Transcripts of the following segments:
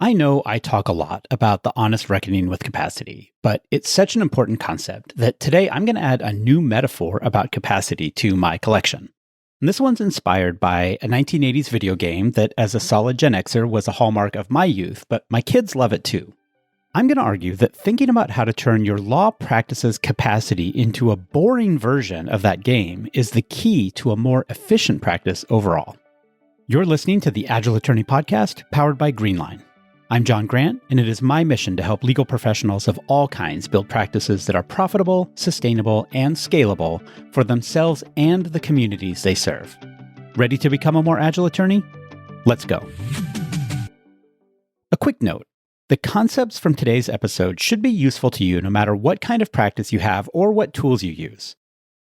I know I talk a lot about the honest reckoning with capacity, but it's such an important concept that today I'm going to add a new metaphor about capacity to my collection. And this one's inspired by a 1980s video game that, as a solid Gen Xer, was a hallmark of my youth, but my kids love it too. I'm going to argue that thinking about how to turn your law practice's capacity into a boring version of that game is the key to a more efficient practice overall. You're listening to the Agile Attorney Podcast, powered by Greenline. I'm John Grant, and it is my mission to help legal professionals of all kinds build practices that are profitable, sustainable, and scalable for themselves and the communities they serve. Ready to become a more agile attorney? Let's go. A quick note. The concepts from today's episode should be useful to you no matter what kind of practice you have or what tools you use.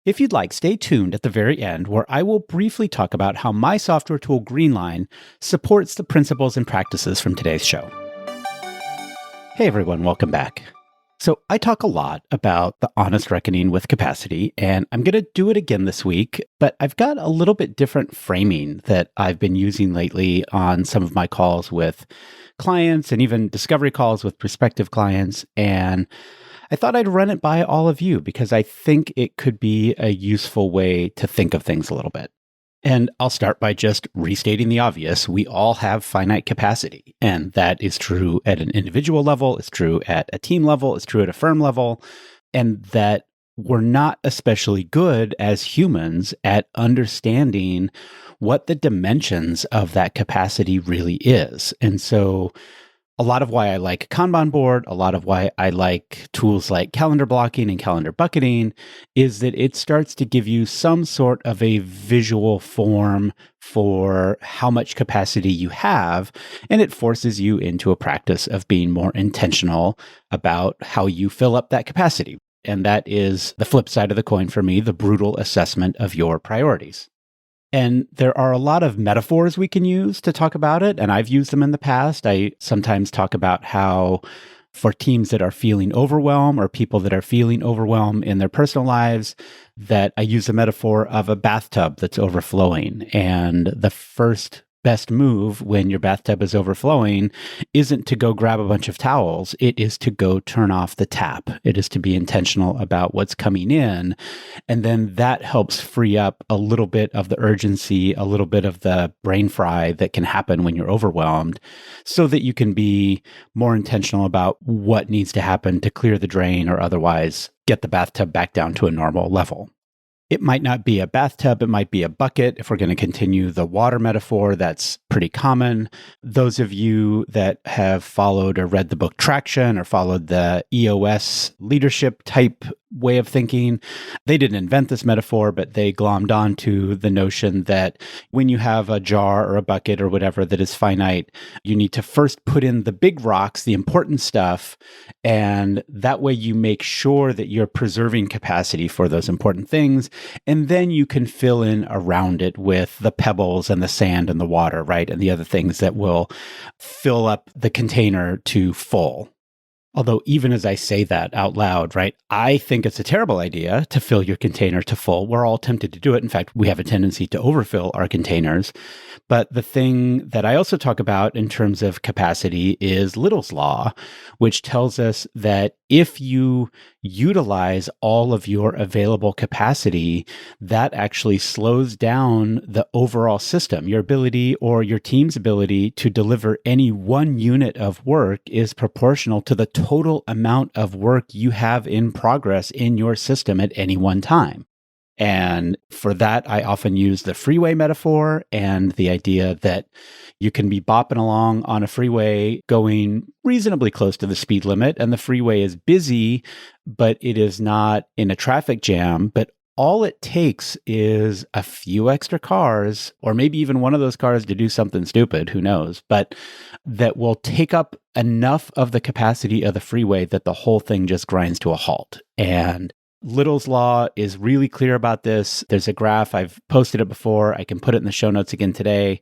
If you'd like, stay tuned at the very end where I will briefly talk about how my software tool Greenline supports the principles and practices from today's show. Hey everyone, welcome back. So I talk a lot about the honest reckoning with capacity, and I'm going to do it again this week, but I've got a little bit different framing that I've been using lately on some of my calls with clients and even discovery calls with prospective clients, and I thought I'd run it by all of you because I think it could be a useful way to think of things a little bit. And I'll start by just restating the obvious. We all have finite capacity, and that is true at an individual level, it's true at a team level, it's true at a firm level, and that we're not especially good as humans at understanding what the dimensions of that capacity really is. And so a lot of why I like a Kanban board, a lot of why I like tools like calendar blocking and calendar bucketing is that it starts to give you some sort of a visual form for how much capacity you have, and it forces you into a practice of being more intentional about how you fill up that capacity. And that is the flip side of the coin for me, the brutal assessment of your priorities. And there are a lot of metaphors we can use to talk about it, and I've used them in the past. I sometimes talk about how for teams that are feeling overwhelmed or people that are feeling overwhelmed in their personal lives, that I use the metaphor of a bathtub that's overflowing. And the first best move when your bathtub is overflowing isn't to go grab a bunch of towels. It is to go turn off the tap. It is to be intentional about what's coming in. And then that helps free up a little bit of the urgency, a little bit of the brain fry that can happen when you're overwhelmed so that you can be more intentional about what needs to happen to clear the drain or otherwise get the bathtub back down to a normal level. It might not be a bathtub, it might be a bucket. If we're going to continue the water metaphor, that's pretty common. Those of you that have followed or read the book Traction or followed the EOS leadership type way of thinking, they didn't invent this metaphor, but they glommed onto the notion that when you have a jar or a bucket or whatever that is finite, you need to first put in the big rocks, the important stuff, and that way you make sure that you're preserving capacity for those important things. And then you can fill in around it with the pebbles and the sand and the water, right? And the other things that will fill up the container to full. Although even as I say that out loud, right, I think it's a terrible idea to fill your container to full. We're all tempted to do it. In fact, we have a tendency to overfill our containers. But the thing that I also talk about in terms of capacity is Little's Law, which tells us that if you utilize all of your available capacity, that actually slows down the overall system. Your ability or your team's ability to deliver any one unit of work is proportional to the total amount of work you have in progress in your system at any one time. And for that, I often use the freeway metaphor and the idea that you can be bopping along on a freeway going reasonably close to the speed limit, and the freeway is busy, but it is not in a traffic jam. But all it takes is a few extra cars, or maybe even one of those cars to do something stupid, who knows, but that will take up enough of the capacity of the freeway that the whole thing just grinds to a halt. And Little's Law is really clear about this. There's a graph. I've posted it before. I can put it in the show notes again today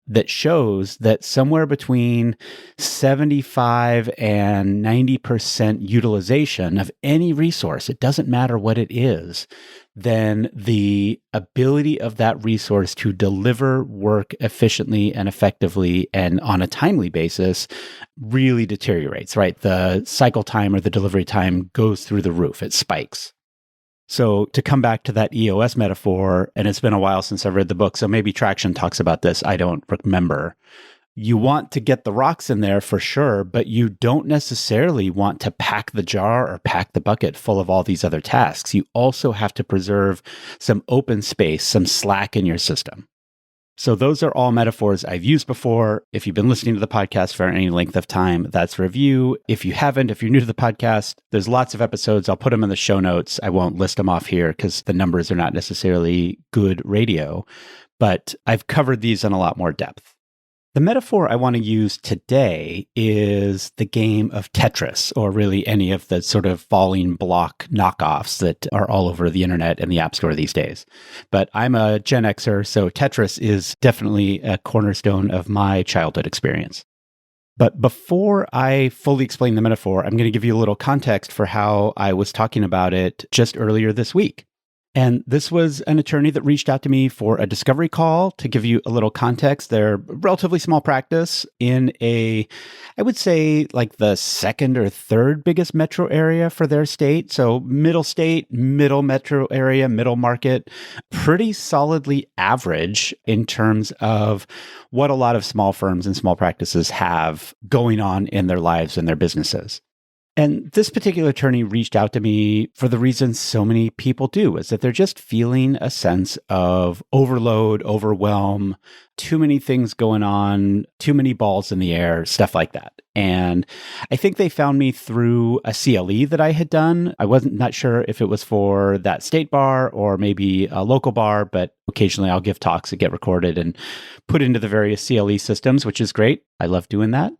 that shows that somewhere between 75 and 90% utilization of any resource, it doesn't matter what it is, then the ability of that resource to deliver work efficiently and effectively and on a timely basis really deteriorates, right? The cycle time or the delivery time goes through the roof. It spikes. So to come back to that EOS metaphor, and it's been a while since I've read the book, so maybe Traction talks about this. I don't remember. You want to get the rocks in there for sure, but you don't necessarily want to pack the jar or pack the bucket full of all these other tasks. You also have to preserve some open space, some slack in your system. So those are all metaphors I've used before. If you've been listening to the podcast for any length of time, that's review. If you haven't, if you're new to the podcast, there's lots of episodes. I'll put them in the show notes. I won't list them off here because the numbers are not necessarily good radio, but I've covered these in a lot more depth. The metaphor I want to use today is the game of Tetris, or really any of the sort of falling block knockoffs that are all over the internet and the App Store these days. But I'm a Gen Xer, so Tetris is definitely a cornerstone of my childhood experience. But before I fully explain the metaphor, I'm going to give you a little context for how I was talking about it just earlier this week. And this was an attorney that reached out to me for a discovery call. To give you a little context, they're a relatively small practice in I would say like the second or third biggest metro area for their state. So middle state, middle metro area, middle market, pretty solidly average in terms of what a lot of small firms and small practices have going on in their lives and their businesses. And this particular attorney reached out to me for the reason so many people do, is that they're just feeling a sense of overload, overwhelm, too many things going on, too many balls in the air, stuff like that. And I think they found me through a CLE that I had done. I wasn't not sure if it was for that state bar or maybe a local bar, but occasionally I'll give talks that get recorded and put into the various CLE systems, which is great. I love doing that.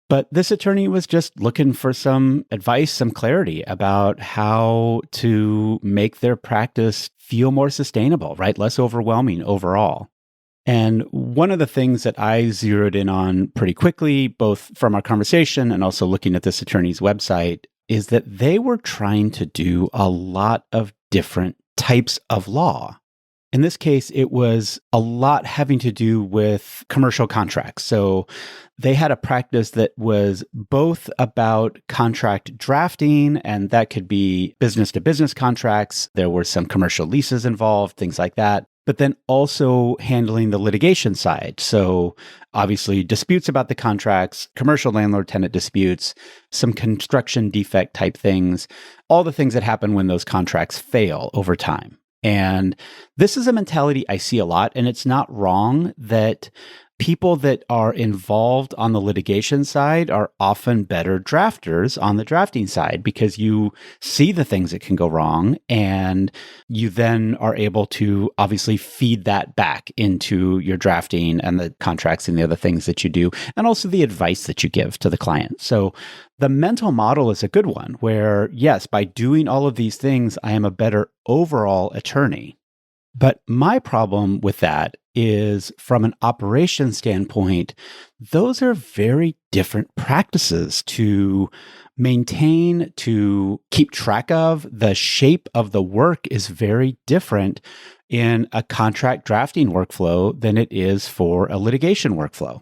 But this attorney was just looking for some advice, some clarity about how to make their practice feel more sustainable, right? Less overwhelming overall. And one of the things that I zeroed in on pretty quickly, both from our conversation and also looking at this attorney's website, is that they were trying to do a lot of different types of law. In this case, it was a lot having to do with commercial contracts. So they had a practice that was both about contract drafting, and that could be business to business contracts. There were some commercial leases involved, things like that, but then also handling the litigation side. So obviously disputes about the contracts, commercial landlord-tenant disputes, some construction defect type things, all the things that happen when those contracts fail over time. And this is a mentality I see a lot, and it's not wrong that people that are involved on the litigation side are often better drafters on the drafting side because you see the things that can go wrong and you then are able to obviously feed that back into your drafting and the contracts and the other things that you do, and also the advice that you give to the client. So the mental model is a good one where, yes, by doing all of these things, I am a better overall attorney. But my problem with that is from an operations standpoint, those are very different practices to maintain, to keep track of. The shape of the work is very different in a contract drafting workflow than it is for a litigation workflow.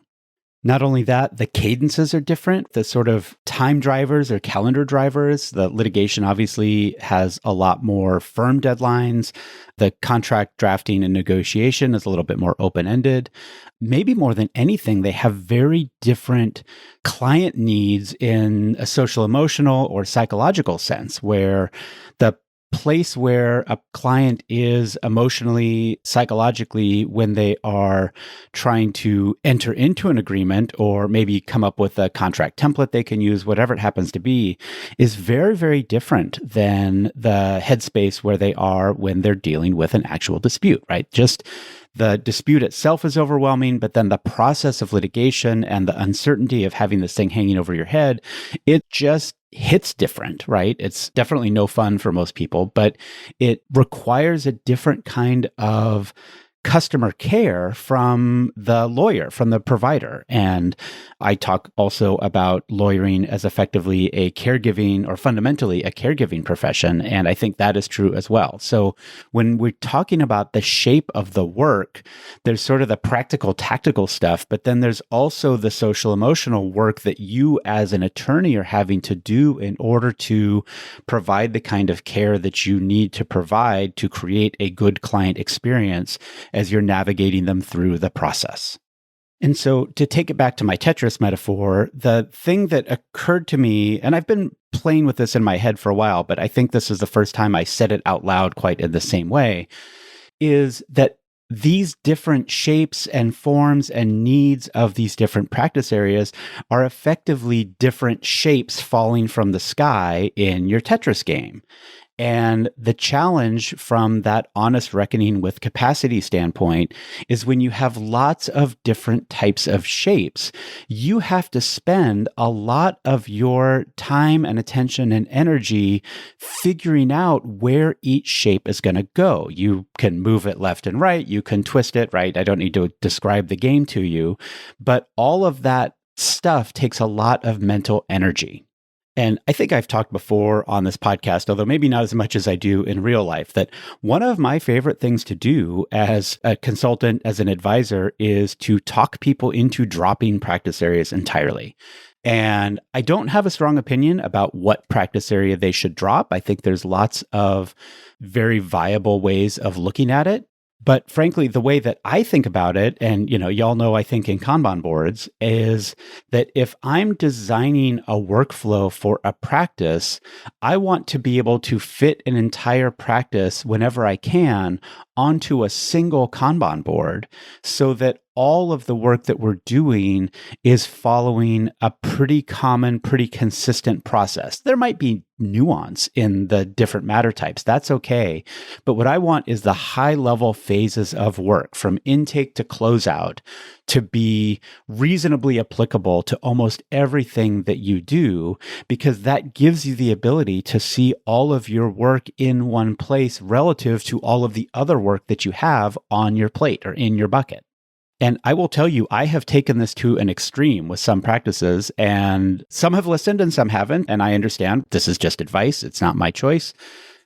Not only that, the cadences are different. The sort of time drivers or calendar drivers, the litigation obviously has a lot more firm deadlines. The contract drafting and negotiation is a little bit more open-ended. Maybe more than anything, they have very different client needs in a social, emotional, or psychological sense, where the place where a client is emotionally, psychologically, when they are trying to enter into an agreement or maybe come up with a contract template they can use, whatever it happens to be, is very, very different than the headspace where they are when they're dealing with an actual dispute, right? Just the dispute itself is overwhelming, but then the process of litigation and the uncertainty of having this thing hanging over your head, it just hits different, right? It's definitely no fun for most people, but it requires a different kind of customer care from the lawyer, from the provider. And I talk also about lawyering as effectively a caregiving or fundamentally a caregiving profession. And I think that is true as well. So when we're talking about the shape of the work, there's sort of the practical, tactical stuff, but then there's also the social emotional work that you as an attorney are having to do in order to provide the kind of care that you need to provide to create a good client experience as you're navigating them through the process. And so to take it back to my Tetris metaphor, the thing that occurred to me, and I've been playing with this in my head for a while, but I think this is the first time I said it out loud quite in the same way, is that these different shapes and forms and needs of these different practice areas are effectively different shapes falling from the sky in your Tetris game. And the challenge from that honest reckoning with capacity standpoint is when you have lots of different types of shapes, you have to spend a lot of your time and attention and energy figuring out where each shape is going to go. You can move it left and right. You can twist it, right? I don't need to describe the game to you, but all of that stuff takes a lot of mental energy. And I think I've talked before on this podcast, although maybe not as much as I do in real life, that one of my favorite things to do as a consultant, as an advisor, is to talk people into dropping practice areas entirely. And I don't have a strong opinion about what practice area they should drop. I think there's lots of very viable ways of looking at it. But frankly, the way that I think about it, and y'all know I think in Kanban boards, is that if I'm designing a workflow for a practice, I want to be able to fit an entire practice whenever I can onto a single Kanban board so that all of the work that we're doing is following a pretty common, pretty consistent process. There might be nuance in the different matter types. That's okay. But what I want is the high level phases of work from intake to closeout to be reasonably applicable to almost everything that you do, because that gives you the ability to see all of your work in one place relative to all of the other work that you have on your plate or in your bucket. And I will tell you, I have taken this to an extreme with some practices, and some have listened and some haven't. And I understand this is just advice. It's not my choice.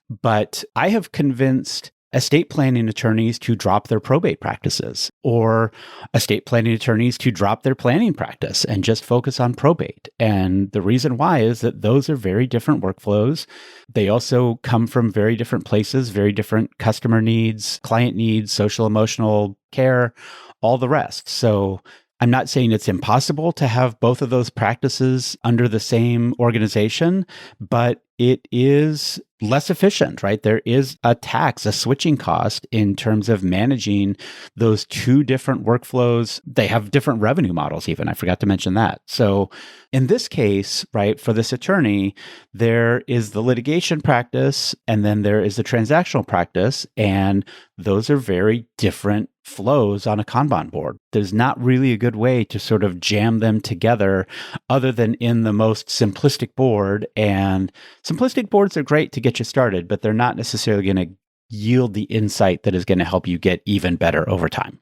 But I have convinced estate planning attorneys to drop their probate practices, or estate planning attorneys to drop their planning practice and just focus on probate. And the reason why is that those are very different workflows. They also come from very different places, very different customer needs, client needs, social emotional care, all the rest. So I'm not saying it's impossible to have both of those practices under the same organization, but it is less efficient, right? There is a switching cost in terms of managing those two different workflows. They have different revenue models even. I forgot to mention that. So in this case, right, for this attorney, there is the litigation practice and then there is the transactional practice. And those are very different flows on a Kanban board. There's not really a good way to sort of jam them together other than in the most simplistic board. And simplistic boards are great to get you started, but they're not necessarily going to yield the insight that is going to help you get even better over time.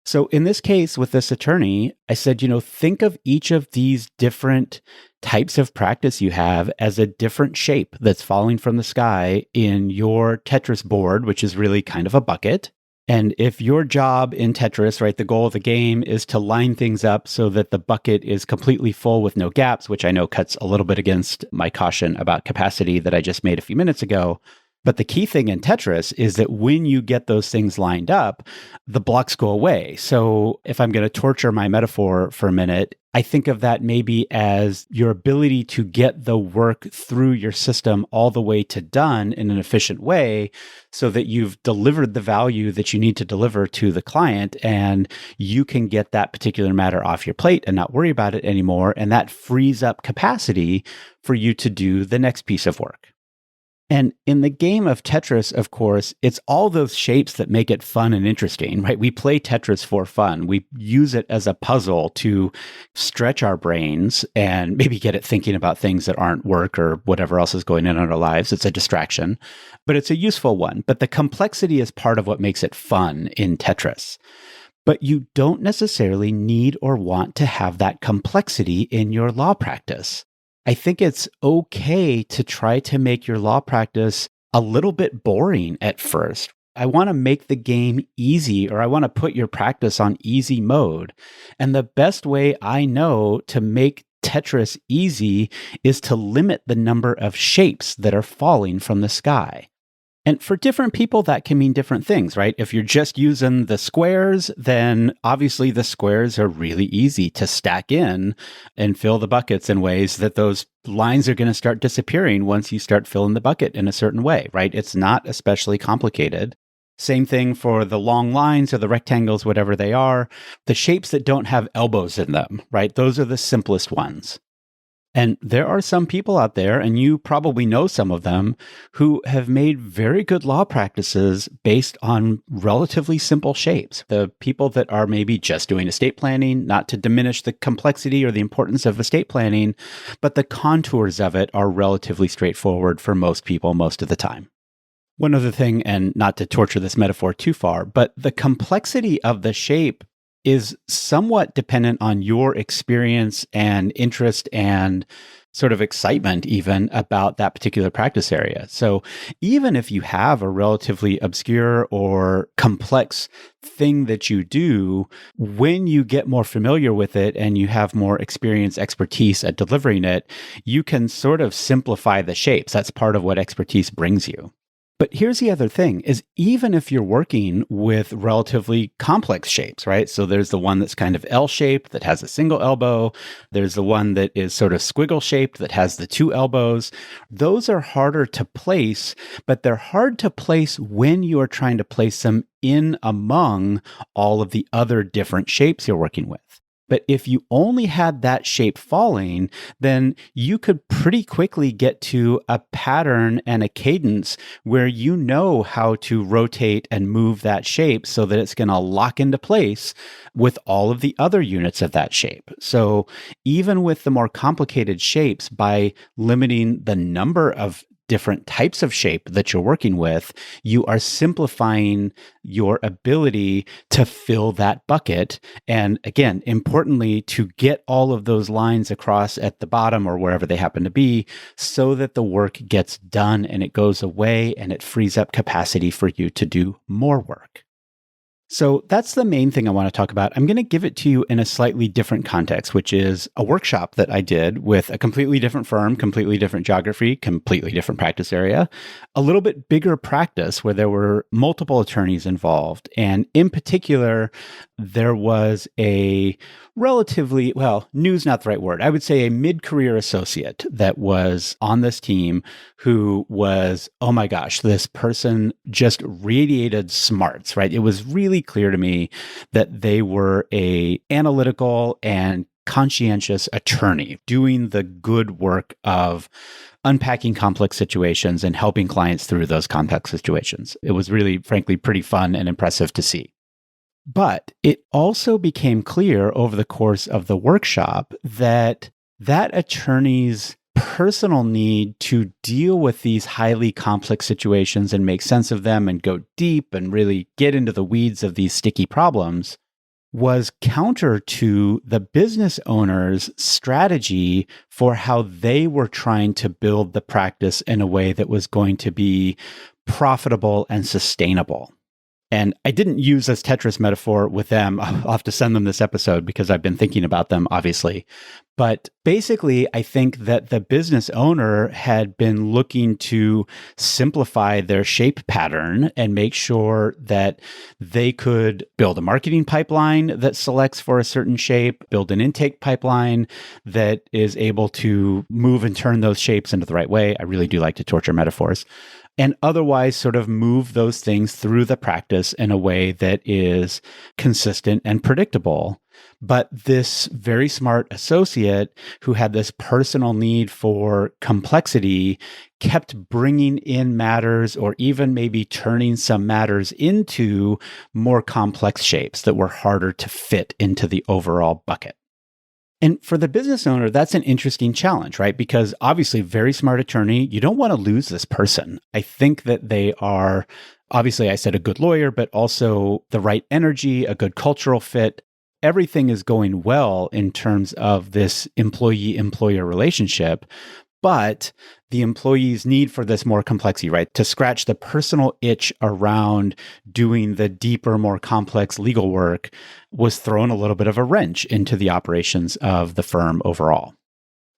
So in this case with this attorney, I said, think of each of these different types of practice you have as a different shape that's falling from the sky in your Tetris board, which is really kind of a bucket. And if your job in Tetris, right, the goal of the game is to line things up so that the bucket is completely full with no gaps, which I know cuts a little bit against my caution about capacity that I just made a few minutes ago. But the key thing in Tetris is that when you get those things lined up, the blocks go away. So if I'm going to torture my metaphor for a minute, I think of that maybe as your ability to get the work through your system all the way to done in an efficient way so that you've delivered the value that you need to deliver to the client and you can get that particular matter off your plate and not worry about it anymore. And that frees up capacity for you to do the next piece of work. And in the game of Tetris, of course, it's all those shapes that make it fun and interesting, right? We play Tetris for fun. We use it as a puzzle to stretch our brains and maybe get it thinking about things that aren't work or whatever else is going on in our lives. It's a distraction, but it's a useful one. But the complexity is part of what makes it fun in Tetris. But you don't necessarily need or want to have that complexity in your law practice. I think it's okay to try to make your law practice a little bit boring at first. I want to make the game easy, or I want to put your practice on easy mode. And the best way I know to make Tetris easy is to limit the number of shapes that are falling from the sky. And for different people, that can mean different things, right? If you're just using the squares, then obviously the squares are really easy to stack in and fill the buckets in ways that those lines are going to start disappearing once you start filling the bucket in a certain way, right? It's not especially complicated. Same thing for the long lines or the rectangles, whatever they are. The shapes that don't have elbows in them, right? Those are the simplest ones. And there are some people out there, and you probably know some of them, who have made very good law practices based on relatively simple shapes. The people that are maybe just doing estate planning, not to diminish the complexity or the importance of estate planning, but the contours of it are relatively straightforward for most people most of the time. One other thing, and not to torture this metaphor too far, but the complexity of the shape is somewhat dependent on your experience and interest and sort of excitement even about that particular practice area. So even if you have a relatively obscure or complex thing that you do, when you get more familiar with it and you have more experience, expertise at delivering it, you can sort of simplify the shapes. That's part of what expertise brings you. But here's the other thing is even if you're working with relatively complex shapes, right? So there's the one that's kind of L-shaped that has a single elbow. There's the one that is sort of squiggle shaped that has the two elbows. Those are harder to place, but they're hard to place when you are trying to place them in among all of the other different shapes you're working with. But if you only had that shape falling, then you could pretty quickly get to a pattern and a cadence where you know how to rotate and move that shape so that it's going to lock into place with all of the other units of that shape. So even with the more complicated shapes, by limiting the number of different types of shape that you're working with, you are simplifying your ability to fill that bucket. And again, importantly, to get all of those lines across at the bottom or wherever they happen to be so that the work gets done and it goes away and it frees up capacity for you to do more work. So that's the main thing I want to talk about. I'm going to give it to you in a slightly different context, which is a workshop that I did with a completely different firm, completely different geography, completely different practice area, a little bit bigger practice where there were multiple attorneys involved. And in particular, there was a relatively, well, new's not the right word. I would say a mid-career associate that was on this team who was, oh my gosh, this person just radiated smarts, right? It was really clear to me that they were a analytical and conscientious attorney doing the good work of unpacking complex situations and helping clients through those complex situations. It was really, frankly, pretty fun and impressive to see. But it also became clear over the course of the workshop that that attorney's personal need to deal with these highly complex situations and make sense of them and go deep and really get into the weeds of these sticky problems was counter to the business owner's strategy for how they were trying to build the practice in a way that was going to be profitable and sustainable. And I didn't use this Tetris metaphor with them. I'll have to send them this episode because I've been thinking about them, obviously. But basically, I think that the business owner had been looking to simplify their shape pattern and make sure that they could build a marketing pipeline that selects for a certain shape, build an intake pipeline that is able to move and turn those shapes into the right way. I really do like to torture metaphors. and otherwise sort of move those things through the practice in a way that is consistent and predictable. But this very smart associate who had this personal need for complexity kept bringing in matters or even maybe turning some matters into more complex shapes that were harder to fit into the overall bucket. And for the business owner, that's an interesting challenge, right? Because obviously, very smart attorney, you don't want to lose this person. I think that they are, obviously, I said a good lawyer, but also the right energy, a good cultural fit. Everything is going well in terms of this employee-employer relationship. But the employee's need for this more complexity, right? To scratch the personal itch around doing the deeper, more complex legal work was thrown a little bit of a wrench into the operations of the firm overall.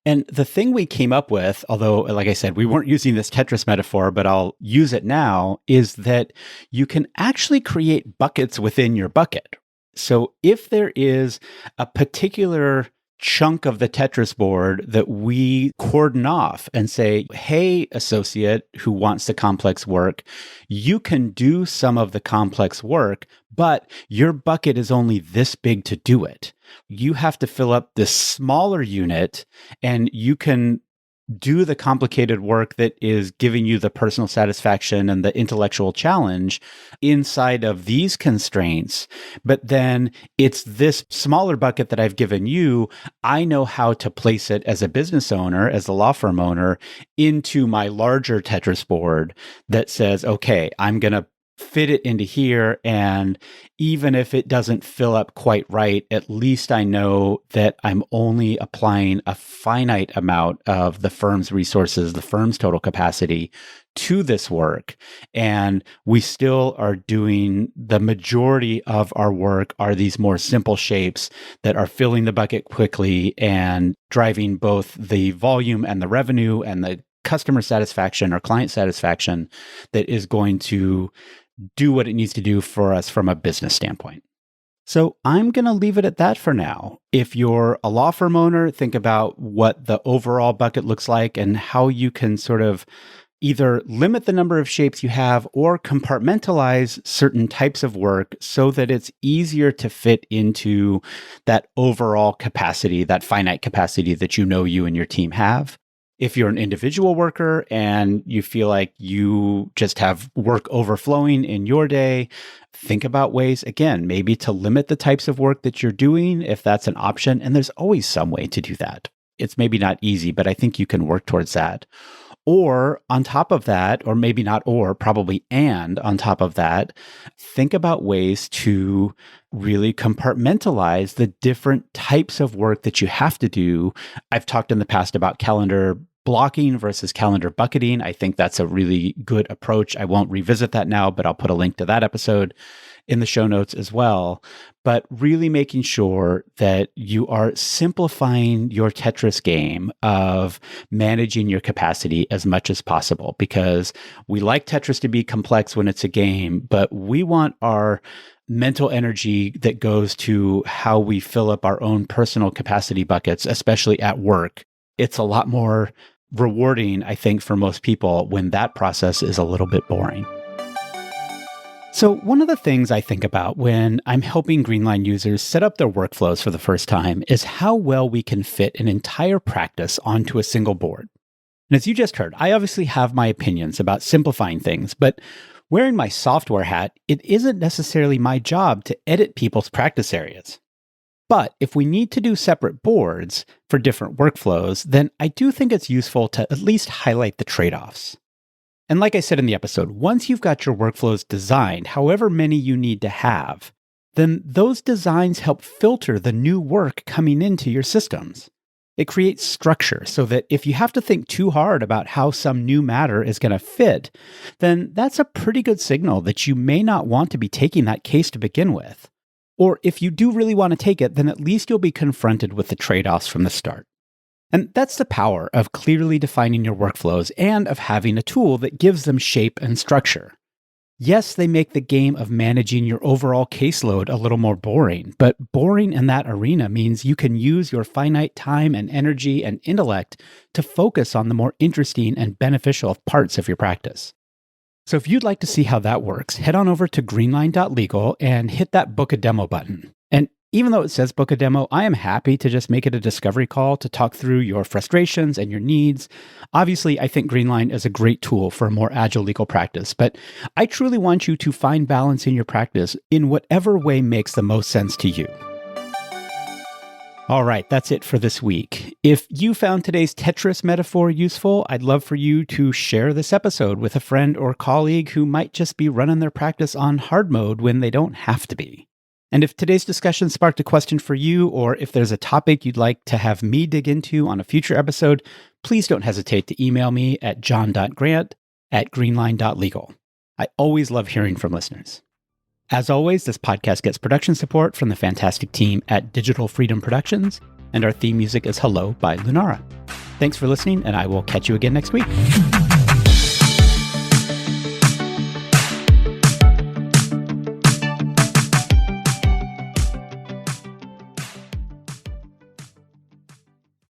And the thing we came up with, although, like I said, we weren't using this Tetris metaphor, but I'll use it now, is that you can actually create buckets within your bucket. So if there is a particular chunk of the Tetris board that we cordon off and say, hey, associate who wants the complex work, you can do some of the complex work, but your bucket is only this big to do it. You have to fill up this smaller unit, and you can do the complicated work that is giving you the personal satisfaction and the intellectual challenge inside of these constraints. But then it's this smaller bucket that I've given you. I know how to place it as a business owner, as a law firm owner, into my larger Tetris board that says, okay, I'm going to fit it into here. And even if it doesn't fill up quite right, at least I know that I'm only applying a finite amount of the firm's resources, the firm's total capacity to this work. And we still are doing the majority of our work are these more simple shapes that are filling the bucket quickly and driving both the volume and the revenue and the customer satisfaction or client satisfaction that is going to do what it needs to do for us from a business standpoint. So I'm going to leave it at that for now. If you're a law firm owner, think about what the overall bucket looks like and how you can sort of either limit the number of shapes you have or compartmentalize certain types of work so that it's easier to fit into that overall capacity, that finite capacity that you know you and your team have. If you're an individual worker and you feel like you just have work overflowing in your day, think about ways, again, maybe to limit the types of work that you're doing, if that's an option. And there's always some way to do that. It's maybe not easy, but I think you can work towards that. Or on top of that, or maybe not or, probably and on top of that, think about ways to really compartmentalize the different types of work that you have to do. I've talked in the past about calendar blocking versus calendar bucketing. I think that's a really good approach. I won't revisit that now, but I'll put a link to that episode in the show notes as well. But really making sure that you are simplifying your Tetris game of managing your capacity as much as possible, because we like Tetris to be complex when it's a game, but we want our mental energy that goes to how we fill up our own personal capacity buckets, especially at work. It's a lot more rewarding, I think, for most people when that process is a little bit boring. So one of the things I think about when I'm helping Greenline users set up their workflows for the first time is how well we can fit an entire practice onto a single board. And as you just heard, I obviously have my opinions about simplifying things, but wearing my software hat, it isn't necessarily my job to edit people's practice areas. But if we need to do separate boards for different workflows, then I do think it's useful to at least highlight the trade-offs. And like I said in the episode, once you've got your workflows designed, however many you need to have, then those designs help filter the new work coming into your systems. It creates structure so that if you have to think too hard about how some new matter is going to fit, then that's a pretty good signal that you may not want to be taking that case to begin with. Or if you do really want to take it, then at least you'll be confronted with the trade-offs from the start. And that's the power of clearly defining your workflows and of having a tool that gives them shape and structure. Yes, they make the game of managing your overall caseload a little more boring, but boring in that arena means you can use your finite time and energy and intellect to focus on the more interesting and beneficial parts of your practice. So if you'd like to see how that works, head on over to greenline.legal and hit that book a demo button. And even though it says book a demo, I am happy to just make it a discovery call to talk through your frustrations and your needs. Obviously, I think Greenline is a great tool for a more agile legal practice, but I truly want you to find balance in your practice in whatever way makes the most sense to you. All right, that's it for this week. If you found today's Tetris metaphor useful, I'd love for you to share this episode with a friend or colleague who might just be running their practice on hard mode when they don't have to be. And if today's discussion sparked a question for you, or if there's a topic you'd like to have me dig into on a future episode, please don't hesitate to email me at john.grant@greenline.legal. I always love hearing from listeners. As always, this podcast gets production support from the fantastic team at Digital Freedom Productions, and our theme music is Hello by Lunara. Thanks for listening, and I will catch you again next week.